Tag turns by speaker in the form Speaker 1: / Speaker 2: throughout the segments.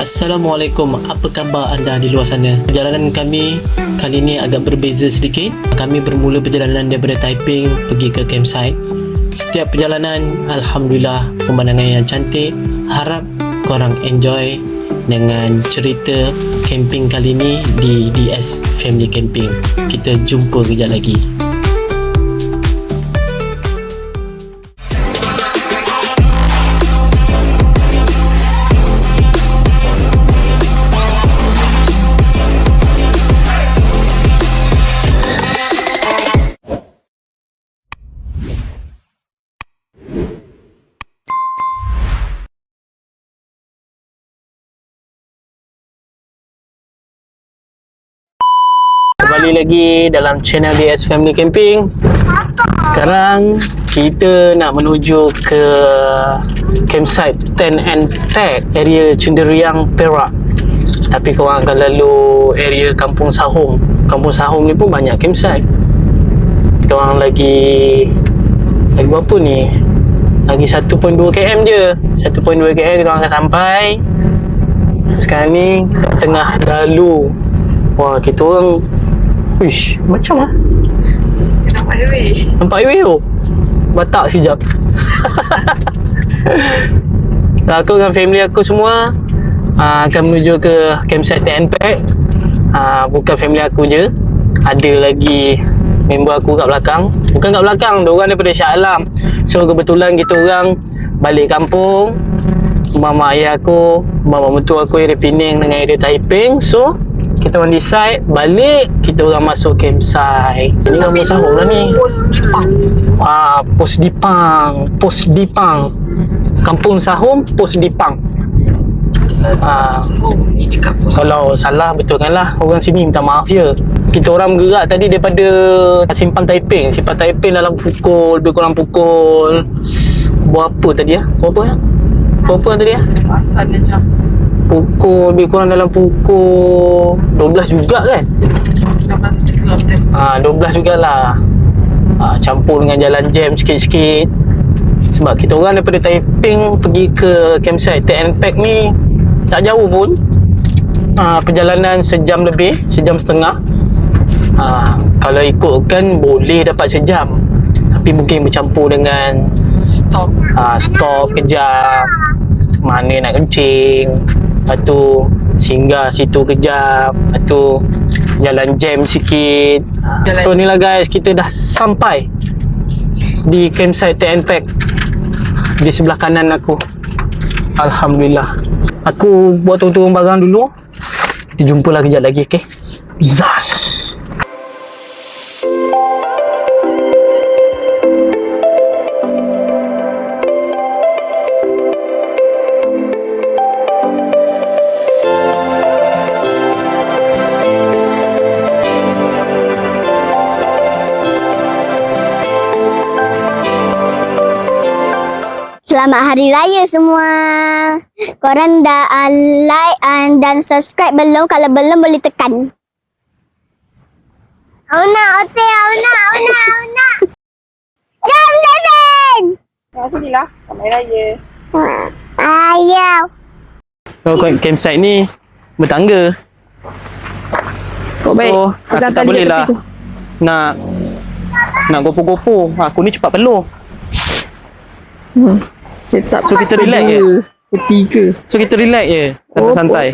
Speaker 1: Assalamualaikum, apa khabar anda di luar sana? Perjalanan kami kali ini agak berbeza sedikit. Kami bermula perjalanan daripada Taiping pergi ke campsite. Setiap perjalanan, Alhamdulillah, pemandangan yang cantik. Harap korang enjoy dengan cerita camping kali ini di DS Family Camping. Kita jumpa kejap lagi. Kembali lagi dalam channel DS Family Camping. Sekarang kita nak menuju ke campsite Tent and Pack area Cenderiang, Perak. Tapi korang akan lalu area Kampung Sahom. Kampung Sahom ni pun banyak campsite. Kita orang lagi berapa ni? Lagi 1.2 km je. 1.2 km kita orang akan sampai. Sekarang ni tengah lalu. Wah, kita orang uish, macam lah nampak highway tu. Batak sekejap. Aku dengan family aku semua akan menuju ke campsite Tent and Pack. Bukan family aku je, ada lagi member aku kat belakang. Bukan kat belakang, diorang daripada Shah Alam. So kebetulan kita orang balik kampung. Mama ayah aku, mama mentua aku yang dari Penang dengan yang dari Taiping. So kita orang decide balik, kita orang masuk campsite. Ini kampung Sahom lah ni. Pos Dipang. Kampung Sahom, Pos Dipang. Kalau salah betulkanlah orang sini, minta maaf je. Kita orang bergerak tadi daripada Simpang Taiping. Simpang Taiping dalam pukul, lebih kurang pukul berapa tadi ya? Berapa tadi ya?
Speaker 2: Asal macam
Speaker 1: lebih kurang dalam pukul 12 juga kan? 12 jugalah. Campur dengan jalan jam sikit-sikit. Sebab kita orang daripada Taiping pergi ke campsite Tent and Pack ni tak jauh pun. Perjalanan sejam lebih, sejam setengah. Kalau ikutkan boleh dapat sejam, tapi mungkin bercampur dengan stop kejap, mana nak kencing, lepas tu singgah situ kejap, lepas tu jalan jam sikit. So ni lah guys, kita dah sampai di campsite Tent and Pack. Di sebelah kanan aku, Alhamdulillah. Aku buat turun-turun barang dulu. Kita jumpa lah kejap lagi, okay? Zas.
Speaker 3: Selamat Hari Raya semua. Korang dah like dan subscribe belum? Kalau belum boleh tekan. Auna. Jom Devin.
Speaker 2: sinilah Selamat Raya.
Speaker 3: Ayau.
Speaker 1: So campsite ni bertangga.
Speaker 2: Baik.
Speaker 1: So aku tak boleh lah nak gopo-gopo. Aku ni cepat peluh.
Speaker 2: Setup.
Speaker 1: So kita relax je.
Speaker 2: Ketiga.
Speaker 1: So kita relax je. Santai-santai.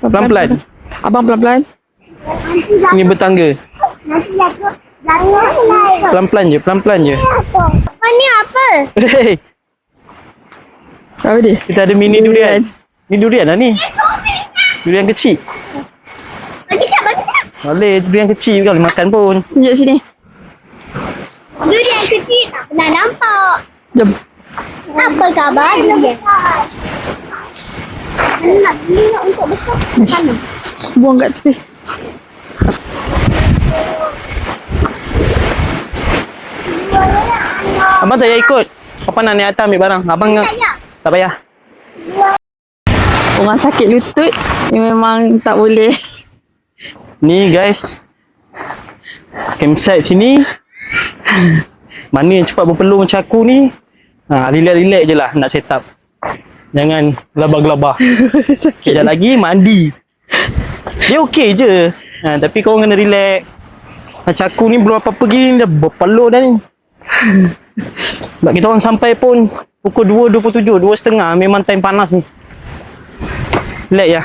Speaker 1: Pelan-pelan.
Speaker 2: Abang pelan-pelan.
Speaker 1: Ini bertangga. Pelan-pelan je.
Speaker 3: Ni apa?
Speaker 1: Hey,
Speaker 2: Apa dia?
Speaker 1: kita ada mini durian. Ni durian lah ni. Durian kecil.
Speaker 3: Bagi tak?
Speaker 1: Boleh, durian kecil kau boleh makan pun.
Speaker 2: Tunjuk sini.
Speaker 3: Durian kecil tak pernah nampak.
Speaker 2: Jom.
Speaker 3: Apa khabar dia? Nak untuk besar. Mana?
Speaker 2: Buang kat tepi.
Speaker 1: Abang tak payah ikut. Papa nak naik atas ambil barang. Abang tak payah.
Speaker 2: Orang sakit lutut ni memang tak boleh.
Speaker 1: Ni guys, campsite sini. Mana yang cepat berpeluh macam aku ni, relax je lah nak set up. Jangan gelabah-gelabah. Kejap lagi mandi. Dia okey je. Tapi kau kena relax. Macam aku ni belum apa-apa gini dah berpeluh dah ni. Sebab kita orang sampai pun pukul 2.27, 2.30 memang time panas ni. Relax ya.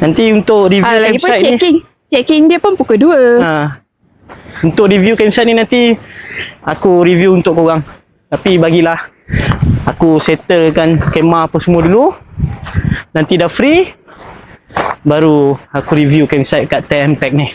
Speaker 1: Nanti untuk review
Speaker 2: Lagi pun
Speaker 1: campsite ni.
Speaker 2: checking dia pun pukul 2.
Speaker 1: Untuk review campsite ni nanti aku review untuk korang. Tapi bagilah aku settlekan kemah apa semua dulu. Nanti dah free baru aku review campsite kat TM Pack ni.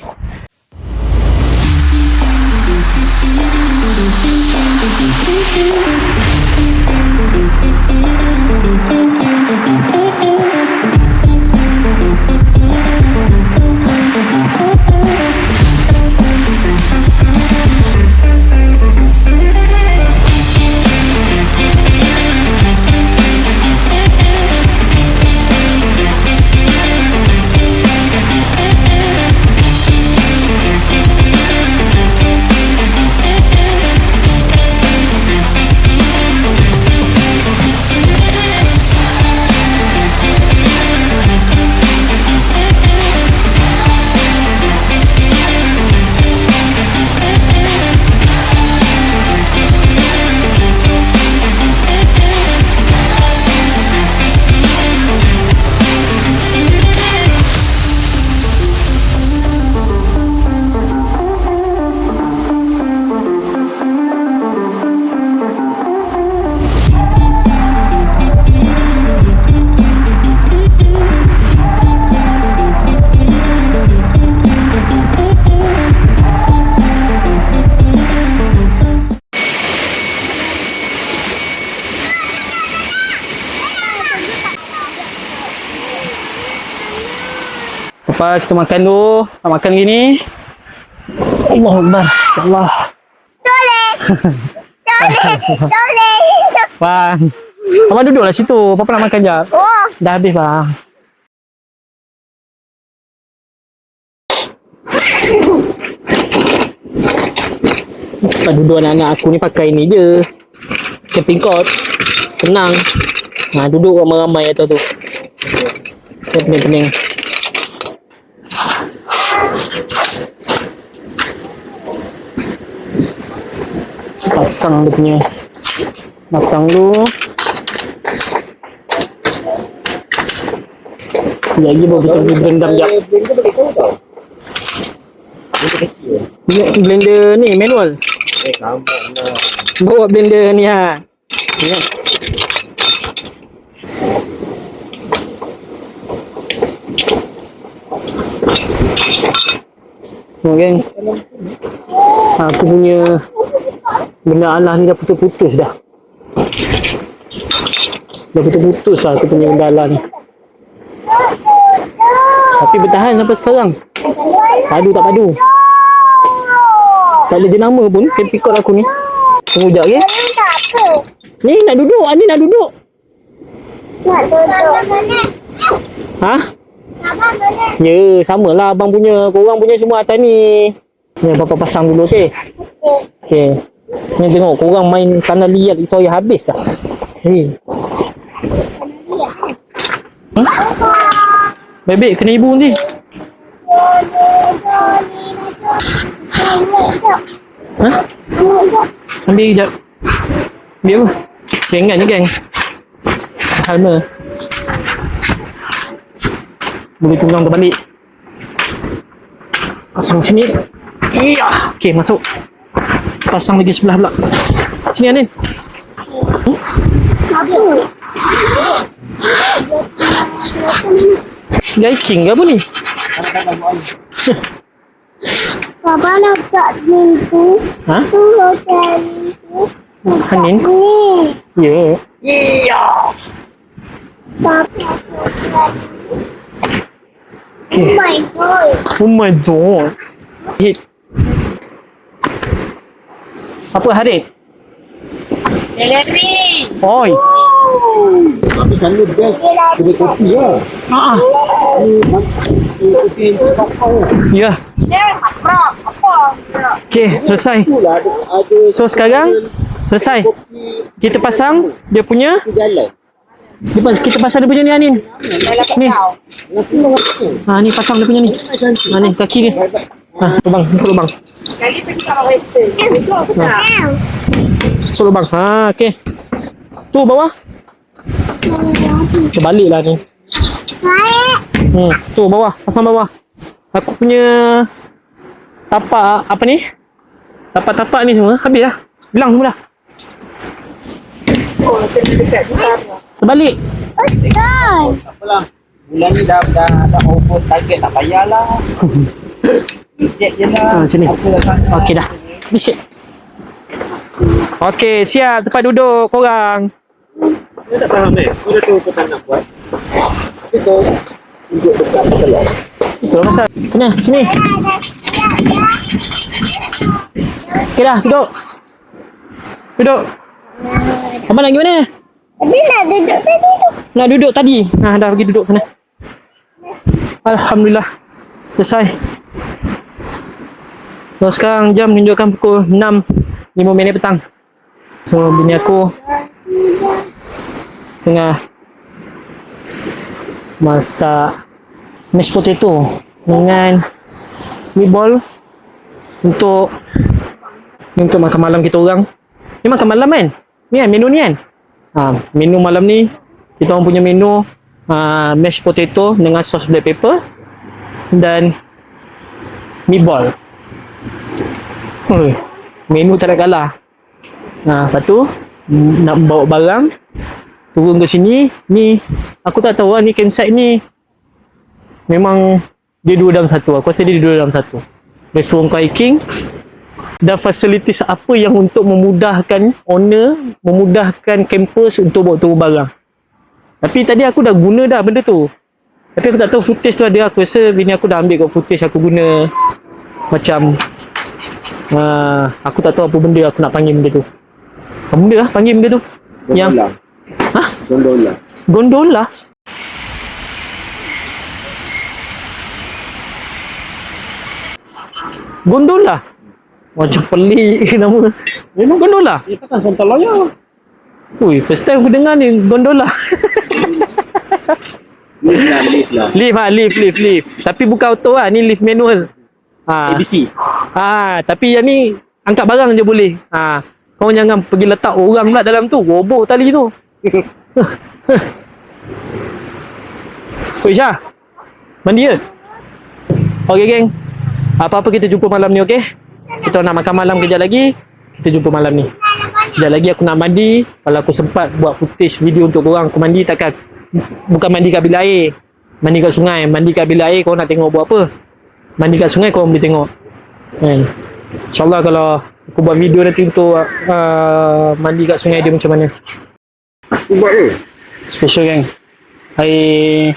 Speaker 1: Apa kita makan dulu? Nak makan gini. Allah Akbar. Allah.
Speaker 3: Toleh.
Speaker 1: Bang. Abang duduklah situ. Papa nak makan jap.
Speaker 3: Oh.
Speaker 1: Dah habis bang. Lepas duduk anak-anak aku ni pakai ni je. Camping cot. Senang. Duduk ramai-ramai atas tu. Pening-pening. Pasang dia punya matang dulu. Sekejap lagi baru kita pergi blender sekejap. Blender ni manual. Bawa blender ni ha. Ingat. Geng. Aku punya benda alah ni dah putus-putus dah. Dah putus-putus lah aku punya benda alah ni. Tapi bertahan sampai sekarang. Padu tak padu. Tak ada jenama pun camping cot aku ni. Tunggu sekejap okay? Ni nak duduk. Ni nak duduk. Ha? Ya, samalah abang punya. Korang punya semua atas ni. Ni Papa pasang dulu okey. Okey. Ni tengok korang main tanah liat itu air habis dah. Hei. Bebek kena ibu nanti. Ha? Ambil kejap. Ambil apa? Gengan je geng. Halma. Boleh tunggang terbalik. Pasang sini. Iya. Okey, masuk. Pasang lagi sebelah pula. Sini Anin. Lighting ke apa ni?
Speaker 3: Papa nak tak pintu.
Speaker 1: Ha?
Speaker 3: Tunggu cari.
Speaker 1: Anin? Ya. Iya.
Speaker 3: Papa.
Speaker 1: Okay.
Speaker 3: Oh my god.
Speaker 1: Oh my god. Hit. Apa Harid?
Speaker 4: Celery.
Speaker 1: Oi.
Speaker 4: Tapi selalu best kedai kopi lah.
Speaker 1: Ah.
Speaker 4: Kopi kakao.
Speaker 1: Ya.
Speaker 4: Apa?
Speaker 1: Okey, selesai.
Speaker 4: Itulah ada
Speaker 1: So sekarang selesai. Kita pasang dia punya
Speaker 4: jalan.
Speaker 1: Kita pasang dia punya ni Anin. Ni. Ni pasang dia punya ni. Ni kaki dia. Lubang, lubang. So lubang. Okey. Tu bawah. Terbaliklah ni. Tu bawah, pasang bawah. Aku punya tapak apa ni? Tapak-tapak ni semua habis dah. Bilang semua dah. Terbalik.
Speaker 4: Apalah. Bulan ni dah over target, tak payahlah. Ejek je lah.
Speaker 1: Macam ni. Okey dah. Habis sikit. Okey, siap tempat duduk korang.
Speaker 4: Dia tak faham kau dah tahu kau tak nak buat. Tapi kau duduk dekat telur.
Speaker 1: Itulah pasal. Sini. Okey dah, duduk. Duduk. Abang nak pergi mana?
Speaker 3: Tadi nak duduk tadi tu.
Speaker 1: Nak duduk tadi. Dah pergi duduk sana. Alhamdulillah. Selesai. So, sekarang jam menunjukkan pukul 6:05 petang. So, bini aku tengah masak mashed potato dengan meatball untuk makan malam kita orang. Ni makan malam kan? Ni kan menu ni kan? Menu malam ni kita orang punya menu mashed potato dengan sos black pepper dan meatball. Menu tak nak kalah. Lepas tu nak bawa barang turun ke sini. Ni aku tak tahu ni campsite ni memang dia dua dalam satu. Aku rasa dia dua dalam satu. Dia suruh kau hiking dan fasilitis apa yang untuk memudahkan owner, memudahkan campers untuk bawa turun barang. Tapi tadi aku dah guna dah benda tu. Tapi aku tak tahu footage tu ada. Aku rasa bini aku dah ambil kat footage aku guna macam aku tak tahu apa benda aku nak panggil benda tu. Apa benda lah panggil benda tu?
Speaker 4: Gondola.
Speaker 1: Yang
Speaker 4: Gondola.
Speaker 1: Gondola? Gondola? Macam pelik nama. Memang gondola?
Speaker 4: Dia takkan sontal loyal.
Speaker 1: Ui, first time aku dengar ni gondola.
Speaker 4: Lift lah.
Speaker 1: Lift. Tapi bukan auto lah, ni lift manual.
Speaker 4: ABC.
Speaker 1: Tapi yang ni angkat barang je boleh. Kau jangan pergi letak orang pula dalam tu, robok tali tu. Oi Syah, mandi ke? Okey geng, apa-apa kita jumpa malam ni, okey? Kita nak makan malam kejap lagi. Kita jumpa malam ni. Kejap lagi aku nak mandi. Kalau aku sempat buat footage video untuk korang, aku mandi takkan. Bukan mandi kat bilik air, mandi kat sungai. Mandi kat bilik air korang nak tengok buat apa. Mandi kat sungai korang boleh tengok. InsyaAllah kalau aku buat video nanti untuk mandi kat sungai dia macam mana.
Speaker 4: Buat ke?
Speaker 1: Special gang. Air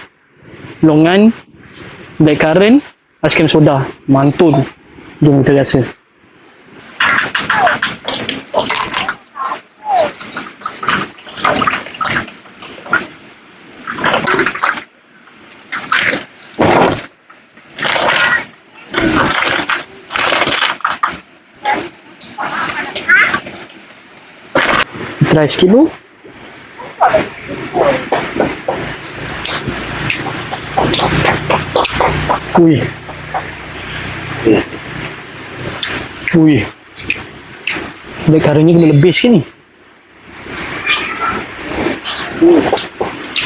Speaker 1: longan, blackcurrant, aiskrim soda, mantul. Jom kita rasa. Try sikit dulu. Ui. Blackcurrant ni kena lebih sikit ni.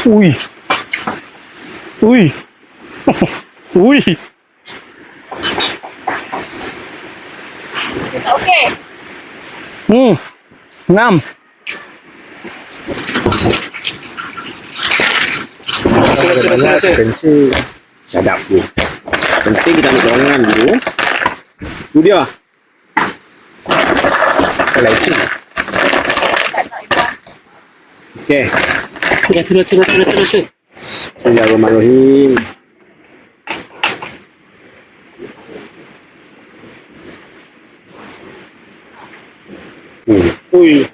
Speaker 1: Ui. Ui.
Speaker 2: Okey.
Speaker 1: 6.
Speaker 4: Penting sadap tu. Penting kita ambil golongan dulu. Tu dia. Kalau itu. Okey.
Speaker 1: Sudah.
Speaker 4: Bismillahirrahmanirrahim.
Speaker 1: Ui.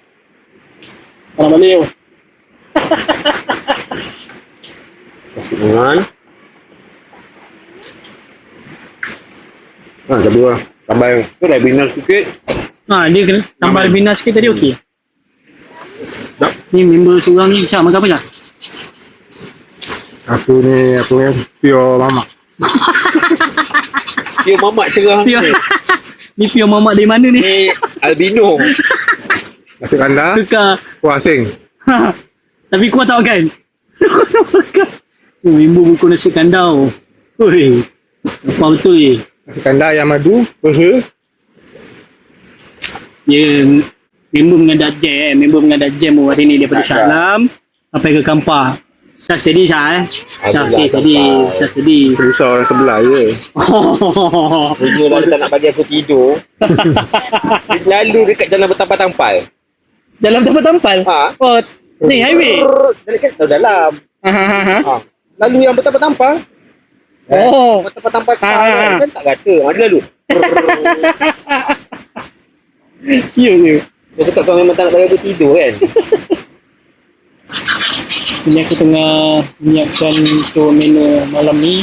Speaker 1: Kalau balik tu.
Speaker 4: Dengan kedua tambah tu dah bina sikit.
Speaker 1: Dia kena tambah bina sikit tadi okey.
Speaker 4: Tak.
Speaker 1: Ni member seorang ni Syah makan apa Syah?
Speaker 5: Aku ni pure mamak.
Speaker 4: Dia mamak cerah ni.
Speaker 1: Ni pure mamak dari mana ni?
Speaker 4: Ni albino.
Speaker 5: Masuk kandar,
Speaker 1: Tukar.
Speaker 5: kuah asing.
Speaker 1: Tapi kuat tak makan? Oh, Imbu buku nasi kandar. Oi. Apa betul ni?
Speaker 5: Masuk kandar yang madu, peha.
Speaker 1: Ya, member mengadak jam hari ni daripada Shah Alam sampai ke Kampar. Dah steady Shah Shah steady.
Speaker 5: Risau orang sebelah je.
Speaker 4: Dia dah tak nak bagi aku tidur. Dia lalu dekat jalan bertampal-tampal.
Speaker 1: Dalam tempat tampal?
Speaker 4: Ha.
Speaker 1: Oh, ni highway.
Speaker 4: Dalam kan tahu dalam. Ha. Lalu yang bertampal-tampal.
Speaker 1: Oh.
Speaker 4: Bertampal-tampal kan tak kata. Mana lalu?
Speaker 1: Siul je.
Speaker 4: Dia cakap kau memang tak nak bagi aku tidur kan?
Speaker 1: Ini aku tengah menyiapkan untuk menu malam ni.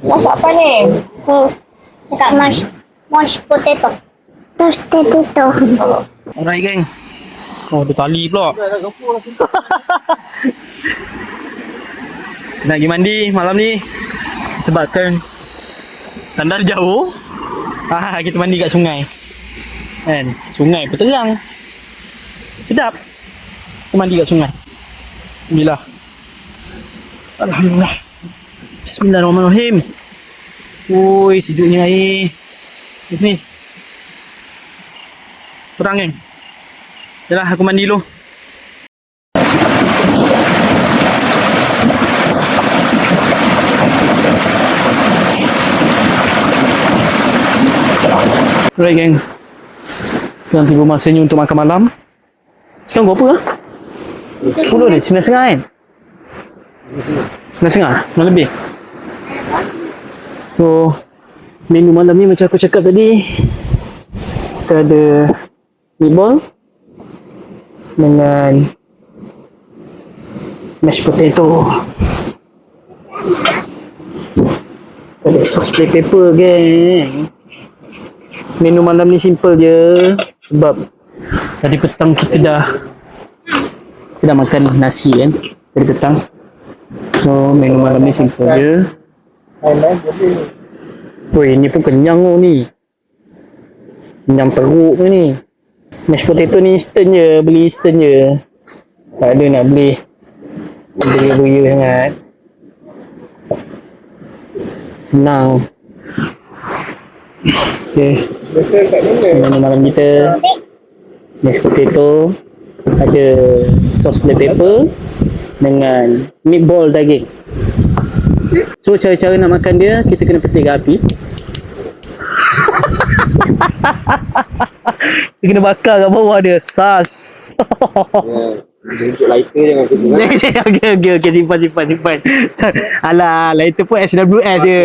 Speaker 3: Masak apa ni? Cakap mashed potato. Mashed potato.
Speaker 1: Alright geng. Oh, ada tali pula. Nak pergi mandi malam ni sebabkan tandar jauh. Kita mandi kat sungai. Kan? Sungai pun terang. Sedap. Kita mandi kat sungai. Alhamdulillah. Alhamdulillah. Bismillahirrahmanirrahim. Oi, sejuknya air. Di sini. Kurang kan? Yalah, aku mandi dulu. Alright geng. Sekarang tiba masanya untuk makan malam. Sekarang pukul apa? 10 ni, 9.30 kan? 9.30? 9 lebih? So, menu malam ni macam aku cakap tadi, kita ada meatball dengan mashed potato. Ada sos black pepper geng. Menu malam ni simple je sebab tadi petang kita dah makan nasi kan tadi petang. So menu malam ni simple je. Woi, ni pun kenyang oh ni. Kenyang teruk ni. Mashed potato ni instant je, beli instant je. Tak ada nak beli beria-beria sangat. Senang. Okay. Menu malam kita mashed potato, ada sos black pepper dengan meatball daging. So cara-cara nak makan dia, kita kena petik ke api. Kita kena bakar kat bawah dia, sas.
Speaker 4: Untuk lighter jangan kita.
Speaker 1: Okay, simpan. Alah, lighter pun SWS je.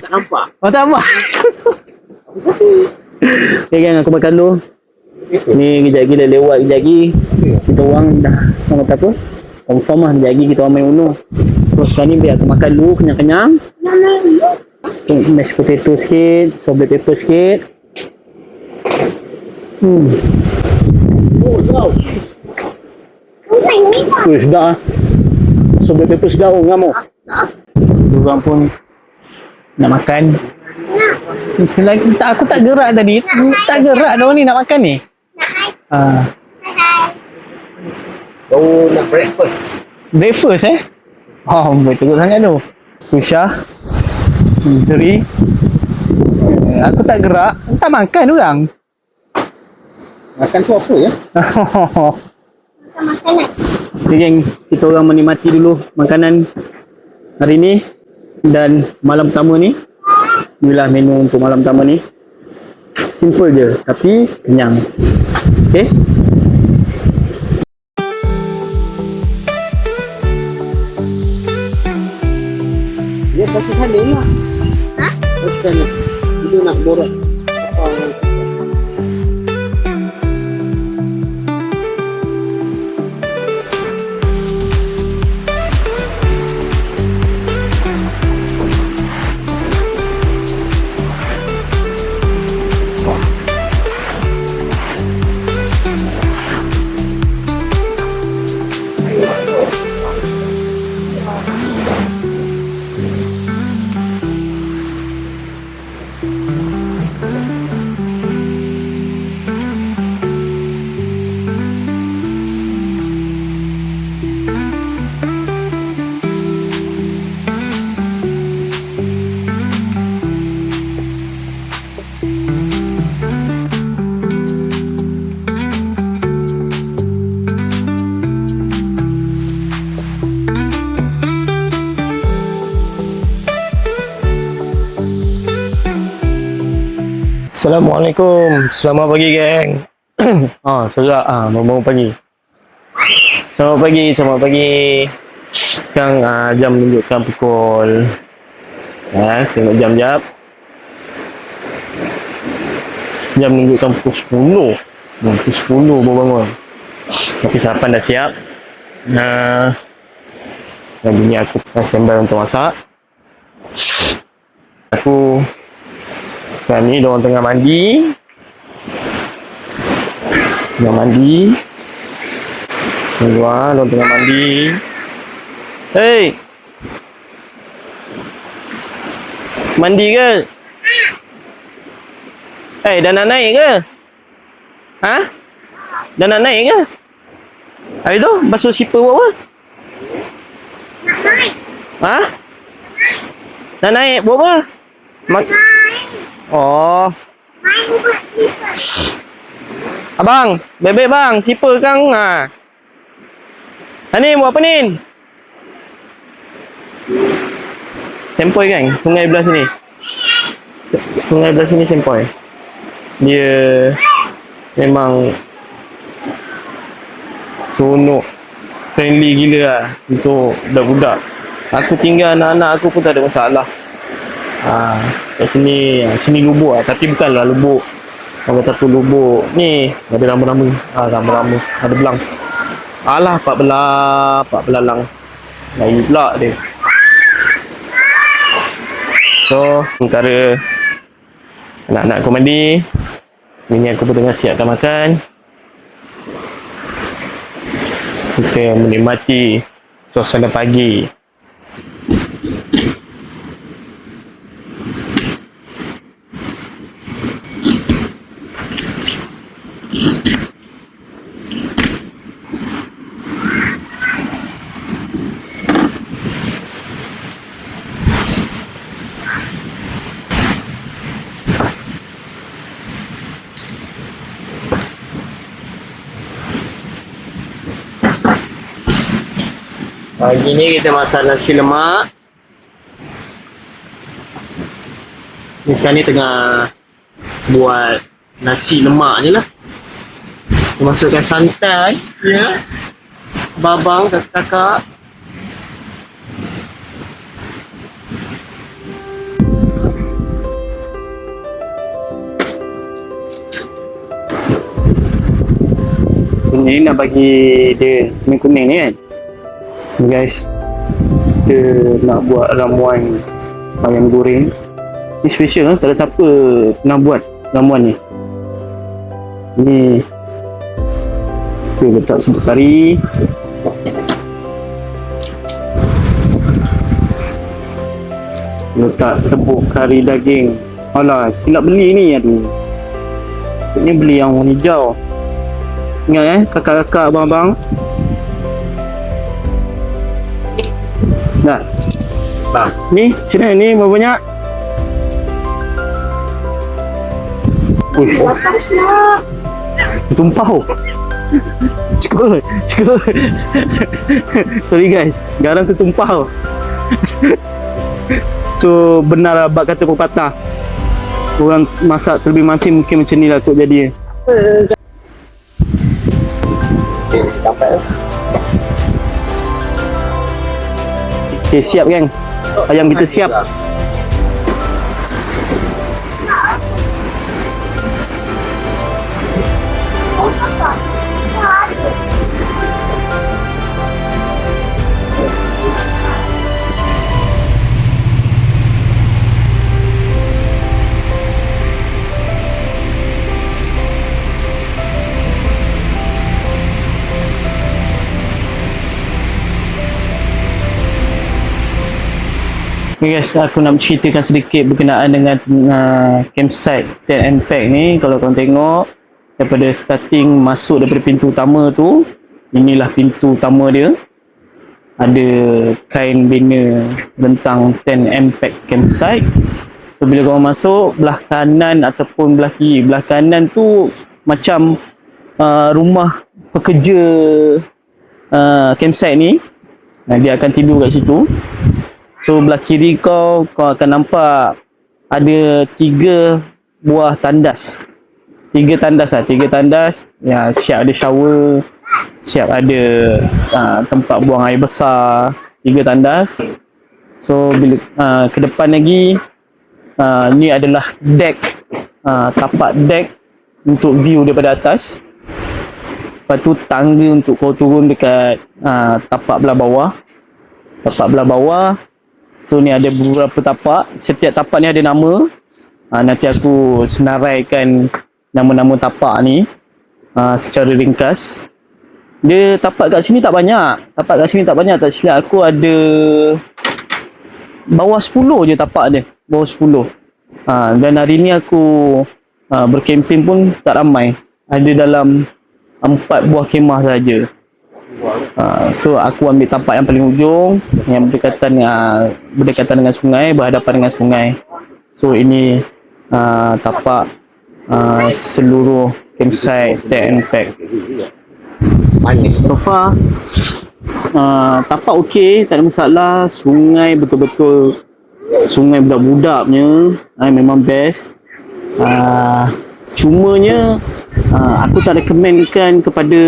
Speaker 4: Nampak?
Speaker 1: Oh, tak nampak? Okay kan, aku makan dulu. Ni kejap lagi dah lewat, kejap lagi kita orang dah, orang kata apa, confirm lah kejap lagi kita orang main Uno. Terus sekarang ni biar aku makan dulu kenyang-kenyang. Mashed potato sikit, sos black pepper sikit. Sedap lah. Sos black pepper sedap oh, ngam oh. Diorang pun nak makan. Selagi aku tak gerak tadi. Tak gerak dah ni nak makan ni.
Speaker 4: Oh, nak breakfast.
Speaker 1: Breakfast Oh, betul sangat tu. Usha, Zuri. Aku tak gerak. Tak makan orang.
Speaker 4: Makan tu apa ya?
Speaker 3: Makanan.
Speaker 1: Jadi geng, kita orang menikmati dulu makanan hari ni dan malam pertama ni. Inilah menu untuk malam pertama ni. Simple je tapi kenyang. Okay?
Speaker 4: Dia pasal sana lah.
Speaker 3: Ha?
Speaker 4: Pasal sana. Dia nak borak. Apa?
Speaker 1: Assalamualaikum. Selamat pagi, geng. Serak bangun pagi. Selamat pagi. Sekarang jam menunjukkan pukul tengok jam jap. Jam menunjukkan pukul 10. Pukul 10 baru bangun. Tapi sarapan dah siap. Dan bunyi aku standby untuk masak. Aku sekarang ni diorang tengah mandi. Keluar, diorang tengah mandi. Hei, mandi ke? Dah nak naik ke? Dah nak naik ke? Hari tu basuh sipar buat apa? Nak naik buat apa? Abang, bebek bang, sipar kang. Ni buat apa ni? Sempoi kan? Sungai belah sini. Sungai belah sini sempoi. Dia memang seronok, friendly gila lah untuk budak-budak. Aku tinggal anak-anak aku pun tak ada masalah. Kat sini lubuk lah, tapi bukanlah lubuk orang kata tu lubuk ni ada rama-rama. Rama-rama ada belang. Pak belalang lain pula dia. So sementara anak-anak aku mandi, ini aku pun tengah siapkan makan. Kita menikmati suasana pagi. Pagi ni kita masak nasi lemak. Ni sekarang ni tengah buat nasi lemak je lah. Kita masukkan santan, babang, kakak. Ini nak bagi dia kuning-kuning ni kan. Ni guys, kita nak buat ramuan ayam goreng. Ni special lah, tak ada siapa pernah buat ramuan ni. Ni kita letak serbuk kari. Letak serbuk kari daging. Alah, silap beli ni, aduh. Ni beli yang warna hijau. Ingat kakak-kakak, abang-abang. Dah. Ni, macam mana ni berapa banyak? Uish. Tumpah. Cukup. Sorry guys, garam tu tumpah. So benar abang kata pepatah. Orang masak terlebih masin mungkin macam ni lah kot jadi. Okay, siap geng. Ayam kita siap. Okay guys, aku nak ceritakan sedikit berkenaan dengan campsite Tent Pack ni. Kalau korang tengok daripada starting masuk daripada pintu utama tu, inilah pintu utama dia. Ada kain bina bentang Tent Pack campsite. So bila korang masuk belah kanan ataupun belah kiri, belah kanan tu macam rumah pekerja campsite ni. Dia akan tidur kat situ. So belah kiri kau akan nampak ada 3 buah tandas. 3 tandas lah, 3 tandas. Ya, siap ada shower, siap ada tempat buang air besar, 3 tandas. So bila ke depan lagi ni adalah deck, tapak deck untuk view daripada atas. Lepas tu tangga untuk kau turun dekat tapak belah bawah. Tapak belah bawah. So ni ada beberapa tapak, setiap tapak ni ada nama. Nanti aku senaraikan nama-nama tapak ni secara ringkas. Dia tapak kat sini tak banyak. Tak silap aku ada bawah 10 je tapak dia. Bawah 10. Dan hari ni aku berkempen pun tak ramai. Ada dalam 4 buah kemah saja. So aku ambil tapak yang paling ujung, yang berdekatan dengan sungai, berhadapan dengan sungai. So ini tapak seluruh campsite Tech and Pack. So far tapak okey, tak ada masalah. Sungai betul-betul sungai budak-budaknya, memang best. Cumanya aku tak rekomenkan kepada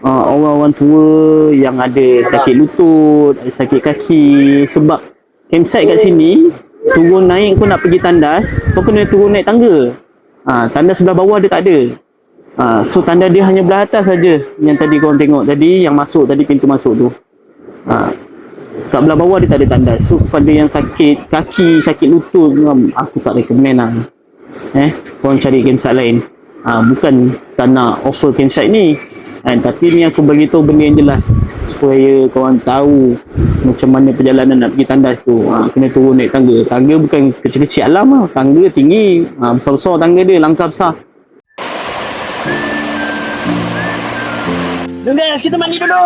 Speaker 1: orang-orang tua yang ada sakit lutut, ada sakit kaki, sebab campsite kat sini turun naik kau nak pergi tandas, kau kena turun naik tangga. Tandas sebelah bawah dia tak ada. So tanda dia hanya belah atas saja, yang tadi korang tengok tadi, yang masuk tadi, pintu masuk tu. Kat belah bawah dia tak ada tandas. So kepada yang sakit kaki, sakit lutut, aku tak recommend lah. Korang cari campsite lain. Bukan tak nak offer campsite ni, tapi ni aku bagi tahu benda yang jelas supaya korang tahu macam mana perjalanan nak pergi tandas tu. Kena turun naik tangga. Tangga bukan kecil-kecil alam lah. Tangga tinggi, besar-besar tangga dia, langkah besar. Guys, kita mandi dulu.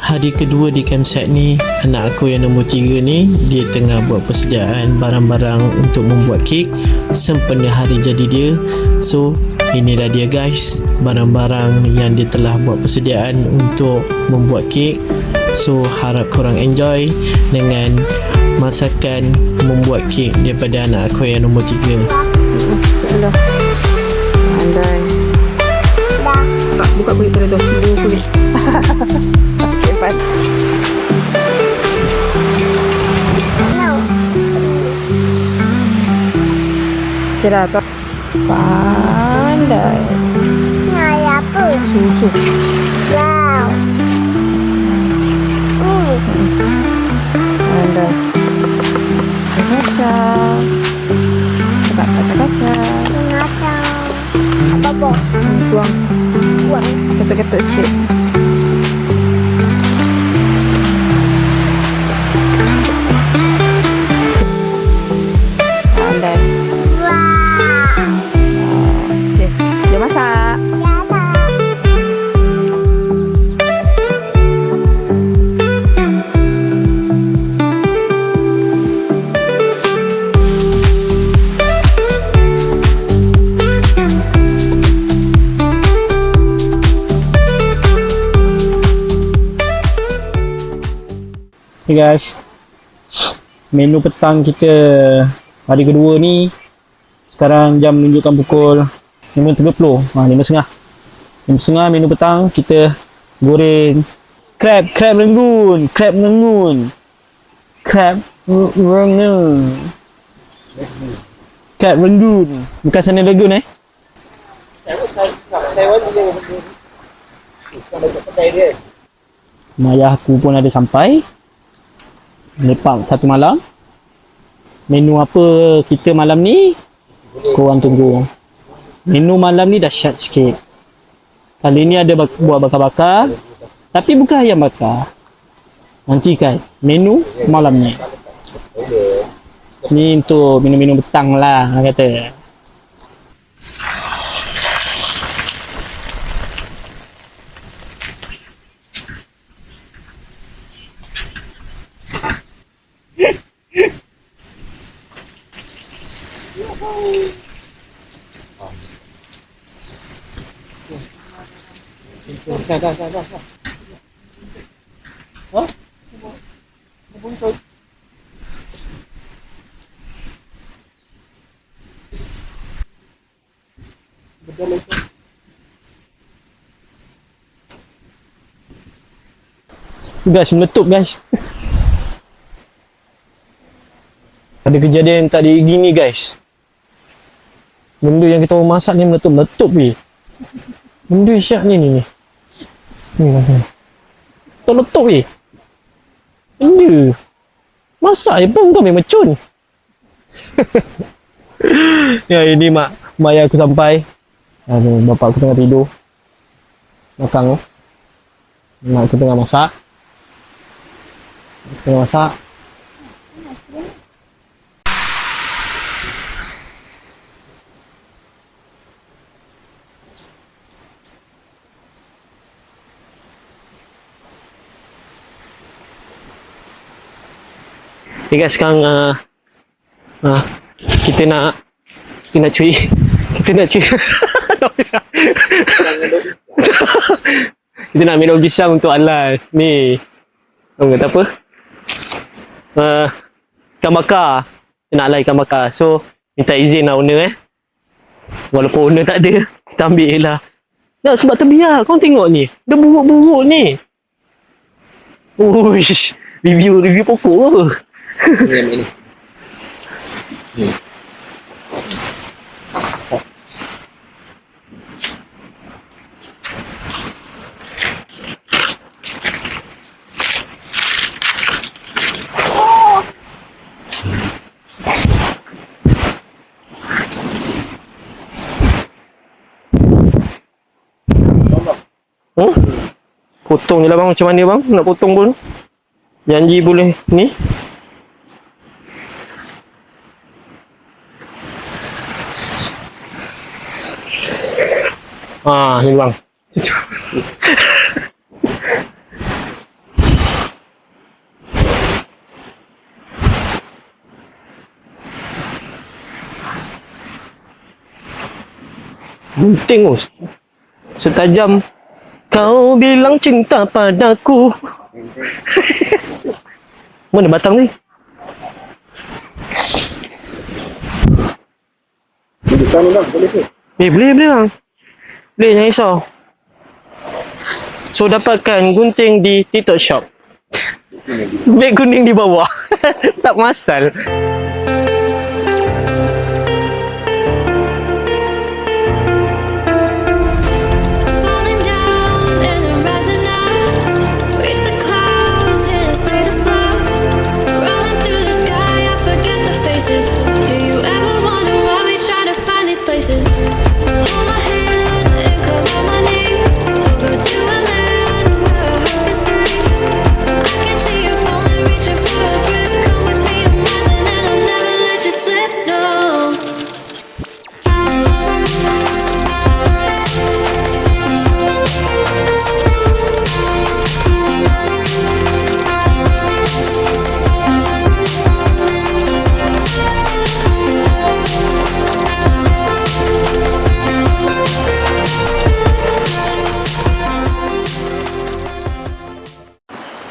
Speaker 6: Hari kedua di campsite ni, anak aku yang nombor 3 ni, dia tengah buat persediaan barang-barang untuk membuat kek sempena hari jadi dia. So inilah dia guys, barang-barang yang dia telah buat persediaan untuk membuat kek. So harap korang enjoy dengan masakan membuat kek daripada anak aku yang nombor 3.
Speaker 2: Alah. Andai. Tak buka kulit pada tu. Buka kulit. Okay, fine. Kira tu. Pandai.
Speaker 3: Nah, apa?
Speaker 2: Susu.
Speaker 3: Wow.
Speaker 2: Pandai. Kacang. Kacang.
Speaker 3: Apa?
Speaker 2: Tuang. Ketuk-ketuk sikit. Pandai. Okay, dia masak.
Speaker 1: Okay guys, menu petang kita hari kedua ni, sekarang jam menunjukkan pukul 5.30. 5.30. 5.30 menu petang kita goreng crab Rangoon. Crab Rangoon. Bukan sana Lagoon Mayah aku pun ada sampai. Lepak satu malam. Menu apa kita malam ni? Korang tunggu. Menu malam ni dahsyat sikit. Kali ni ada buah bakar-bakar. Tapi bukan ayam bakar. Nantikan menu malam ni. Ni untuk minum-minum petang lah, orang kata. Guys, meletup guys. Ada kejadian tadi gini guys. Benda yang kita orang masak ni meletup weh. Benda syak ni. Ni meletup weh. Benda. Masak je pun kau mecun. Ya ini mak ayah aku sampai. Aduh, bapak aku tengah tidur. Belakang tu. Mak aku tengah masak. Okay guys, sekarang kita nak cuy. Kita nak minum pisang untuk Alan. Ni. Orang kata apa? Ikan bakar. Kita nak ikan bakar. So, minta izin lah owner Walaupun owner tak ada, kita ambil je lah. Tak, sebab terbiar. Kau tengok ni. Dia buruk-buruk ni. Uish. Review pokok apa?
Speaker 4: Ini.
Speaker 1: Potong je lah bang. Macam mana bang nak potong pun? Janji boleh ni. Ni bang. Gunting oh. Setajam kau bilang cinta padaku. Mana batang ni? Boleh bang. Boleh, jangan risau. So dapatkan gunting di TikTok shop. Beg kuning di bawah. Tak masal.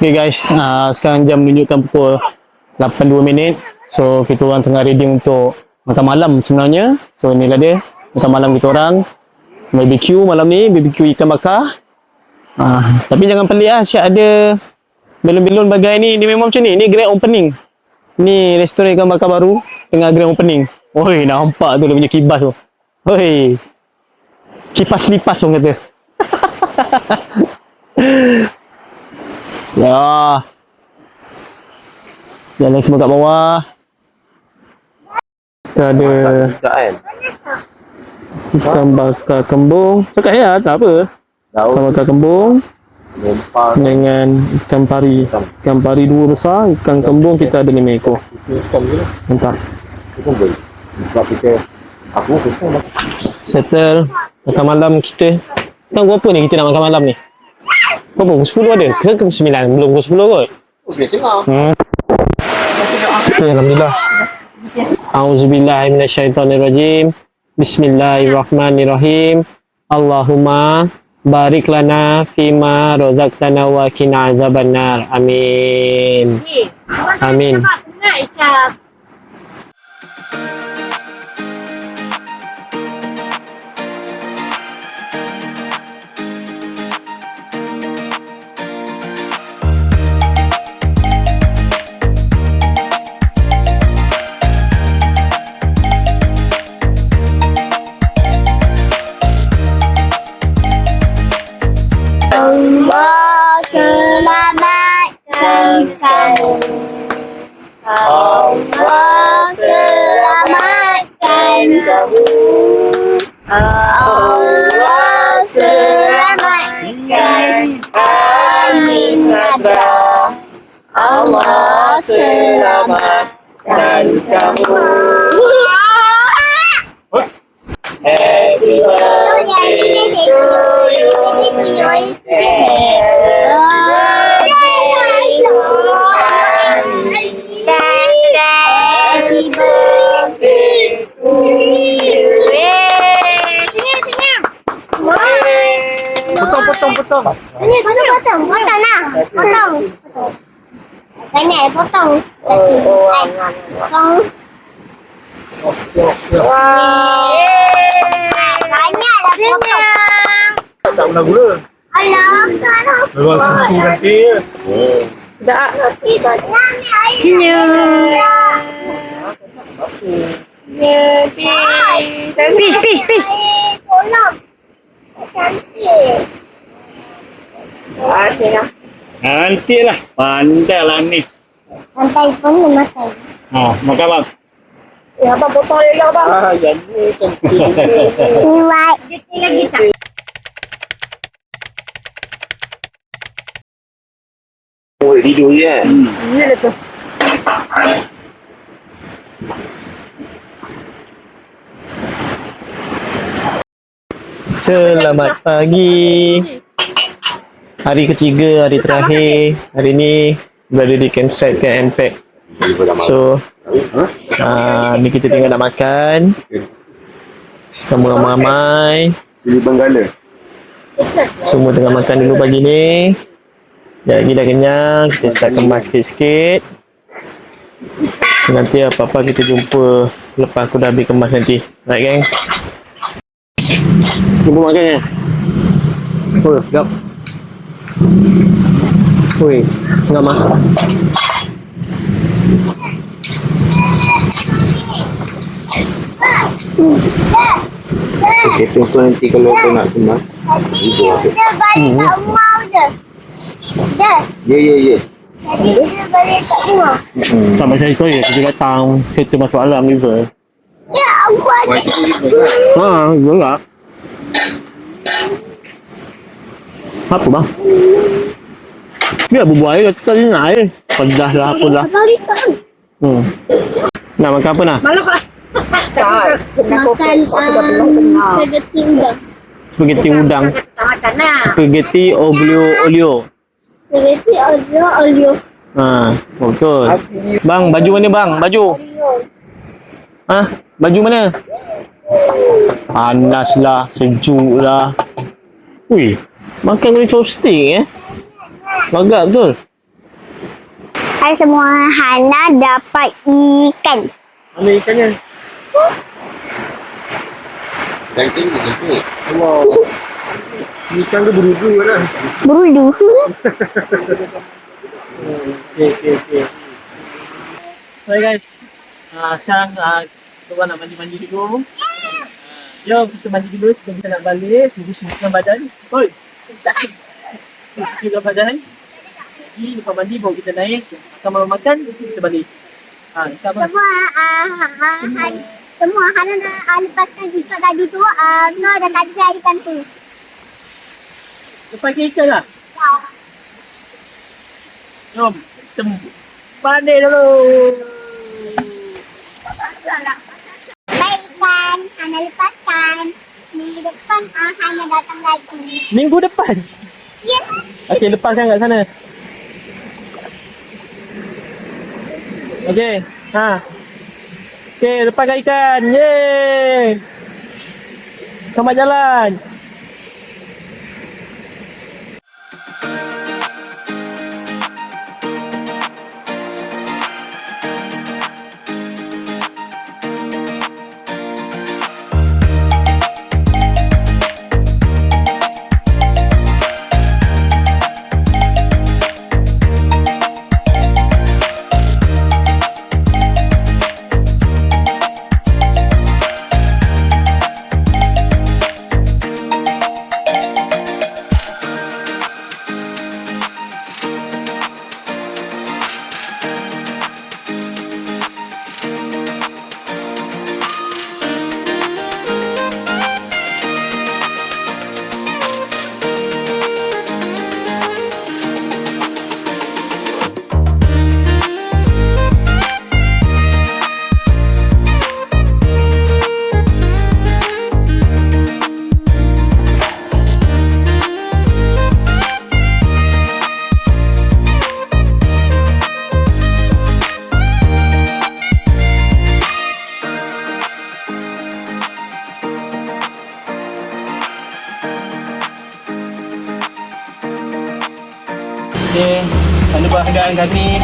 Speaker 1: Okay guys, sekarang jam menunjukkan pukul 8.02. So kita orang tengah ready untuk makan malam sebenarnya. So inilah dia Makan malam kita orang. BBQ malam ni, BBQ ikan bakar. Tapi jangan pelik lah, siap ada belon-belon bagai ni. Dia memang macam ni. Ni grand opening. Ni restoran ikan bakar baru tengah grand opening. Oi, nampak tu dia punya kibas tu. Oi. Kipas lipas orang kata. Ya. Jalan semua kat bawah. Kita ada ikan bakar kembung. Cakap ya, tak apa. Ikan bakar kembung dengan ikan pari. Ikan pari 2 besar, ikan kembung kita ada 5 ekor. Mantap. Settle makan malam kita. Sekarang pukul apa ni kita nak makan malam ni? Berapa? Pukul 10 ada? Ke pukul 9? Belum pukul 10 kot? Okay, Alhamdulillah. A'udzubillahi minasyaitonirrajim. Bismillahirrahmanirrahim. Allahumma barik lana fima razaqtana wa qina azabannar. Amin. Amin.
Speaker 3: Allah selamatkan kamu. Allah selamatkan kamu. Allah selamatkan. Amin Nadra. Allah selamatkan kamu. Happy birthday to you. Happy birthday to you. Senyum.
Speaker 4: Potong.
Speaker 3: Potong lah. Potong. Banyak potong. Potong. Banyaklah potong.
Speaker 5: Tak pernah gula.
Speaker 3: Alah.
Speaker 5: Memang susu nanti.
Speaker 2: Dah.
Speaker 3: Senyum. Peace. Tolong. Cantik.
Speaker 4: Nantilah. Pandai lah ni.
Speaker 3: Santai pun memakai.
Speaker 4: Makan bang.
Speaker 2: Abang potong dia abang.
Speaker 4: Yang ni penting.
Speaker 3: Iwat. Lagi tak?
Speaker 4: Tidur je kan?
Speaker 2: Ya lah tu.
Speaker 1: Selamat pagi. Hari ketiga, hari terakhir. Hari ni berada di campsite Camp Impact. So, ni kita tengah nak makan. Semua ramai-ramai.
Speaker 5: Sili Benggala.
Speaker 1: Semua tengah makan dulu pagi ni. Sekejap lagi dah kenyang. Kita start kemas sikit-sikit. Nanti apa-apa kita jumpa lepas aku dah habis kemas nanti. Right gang? Jumpa makan ya? Oh, sekejap. Oi, tengah makan.
Speaker 5: Okey, tu nanti kalau kau nak kemas.
Speaker 3: Dia balik kat rumah je. Dah.
Speaker 5: Ya.
Speaker 3: Dia balik kat rumah.
Speaker 1: Sampai saya kau ya, kita datang. Kita masuk alam river.
Speaker 3: Ya Allah.
Speaker 1: Gelap. Apa bang? Biar berbual je, kita tadi nak je. Pedas lah, apa lah.
Speaker 3: Balik kat
Speaker 1: Nak makan apa nak?
Speaker 3: makan spaghetti udang.
Speaker 1: Spaghetti udang. Spaghetti olio.
Speaker 3: Spaghetti olio.
Speaker 1: Betul. Bang, baju mana bang? Baju. Baju mana? Panas lah, sejuk lah. Ui, makan guna chopstick Bagak betul.
Speaker 3: Hai semua, Hana dapat ikan.
Speaker 1: Mana ikannya?
Speaker 5: Ranking ni cantik.
Speaker 1: Wow. Ikan ke berudu lah.
Speaker 3: Berudu.
Speaker 1: Okay. So guys, sekarang kita nak mandi-mandi dulu. Jom kita mandi dulu, kita nak balik. Sibuk-sibukkan badan. Oi. Sibukkan badan. Jadi lepas mandi baru kita naik. Makan, kita balik. Sama.
Speaker 3: Semua Hana nak lepaskan ikan tadi tu. No, dan tadi saya ikan tu.
Speaker 1: Lepas ikan lah. Jom, kita mandi dulu.
Speaker 3: Baikkan, Hana lepaskan. Minggu depan Hana datang lagi.
Speaker 1: Minggu depan.
Speaker 3: Ya.
Speaker 1: Okey, lepaskan kat sana. Okey, Okey, lepaskan ikan. Yeay. Selamat jalan. Okay, tanda perhargaan kami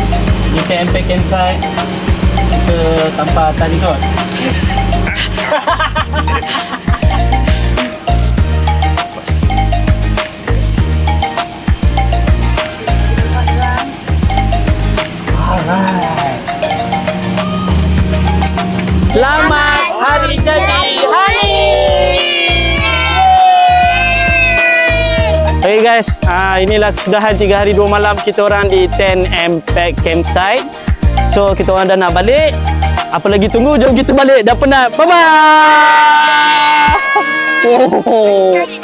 Speaker 1: di Impact Campsite ke tanpa tali kot. Alright. Selamat hari jadi hari. Hey guys, inilah kesudahan 3 hari 2 malam kita orang di Tent Impact Campsite. So kita orang dah nak balik. Apa lagi tunggu? Jom kita balik. Dah penat. Bye bye. Oh.